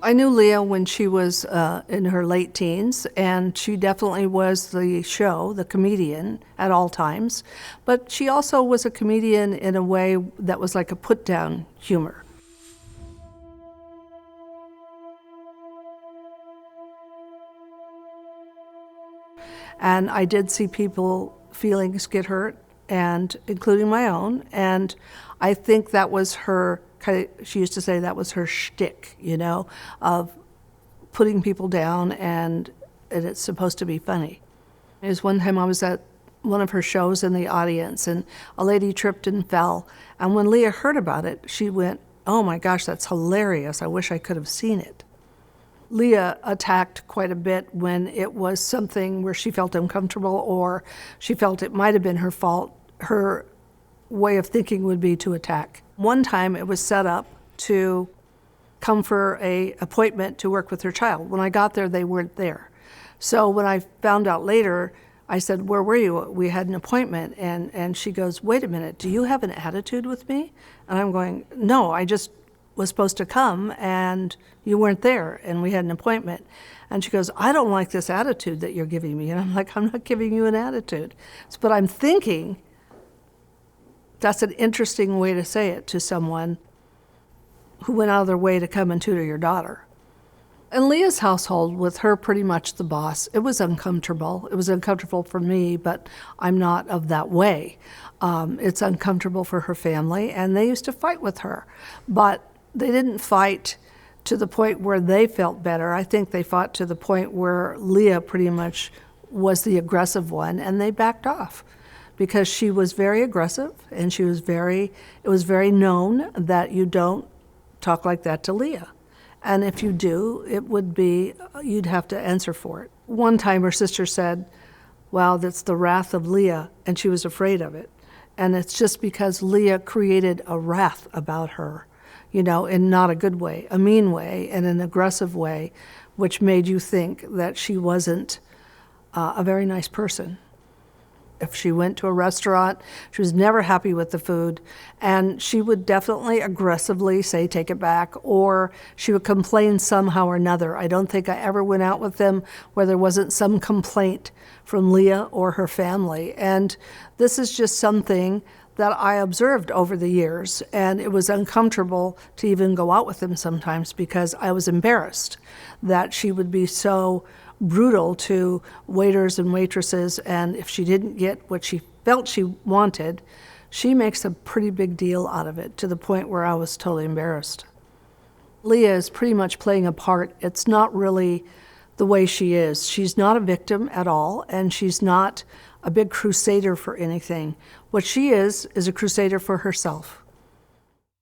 I knew Leah when she was in her late teens, and she definitely was the comedian at all times. But she also was a comedian in a way that was like a put-down humor. And I did see people feelings get hurt, and including my own. And I think that was her, she used to say that was her shtick, of putting people down, and it's supposed to be funny. It was one time I was at one of her shows in the audience, and a lady tripped and fell. And when Leah heard about it, she went, "Oh my gosh, that's hilarious. I wish I could have seen it." Leah attacked quite a bit when it was something where she felt uncomfortable or she felt it might have been her fault. Her way of thinking would be to attack. One time it was set up to come for an appointment to work with her child. When I got there, they weren't there. So when I found out later, I said, "Where were you?" "We had an appointment." And she goes, "Wait a minute, do you have an attitude with me?" And I'm going, "No, I just was supposed to come and you weren't there and we had an appointment." And she goes, "I don't like this attitude that you're giving me." And I'm like, "I'm not giving you an attitude." But I'm thinking that's an interesting way to say it to someone who went out of their way to come and tutor your daughter. In Leah's household, with her pretty much the boss, it was uncomfortable. It was uncomfortable for me, but I'm not of that way. It's uncomfortable for her family, and they used to fight with her. But they didn't fight to the point where they felt better. I think they fought to the point where Leah pretty much was the aggressive one, and they backed off because she was very aggressive, and it was very known that you don't talk like that to Leah. And if you do, you'd have to answer for it. One time her sister said, "Wow, that's the wrath of Leah," and she was afraid of it. And it's just because Leah created a wrath about her, in not a good way, a mean way, and an aggressive way, which made you think that she wasn't a very nice person. If she went to a restaurant, she was never happy with the food, and she would definitely aggressively say, "Take it back," or she would complain somehow or another. I don't think I ever went out with them where there wasn't some complaint from Leah or her family. And this is just something that I observed over the years, and it was uncomfortable to even go out with them sometimes because I was embarrassed that she would be so brutal to waiters and waitresses, and if she didn't get what she felt she wanted, she makes a pretty big deal out of it, to the point where I was totally embarrassed. Leah is pretty much playing a part. It's not really the way she is. She's not a victim at all, and she's not a big crusader for anything. What she is a crusader for herself.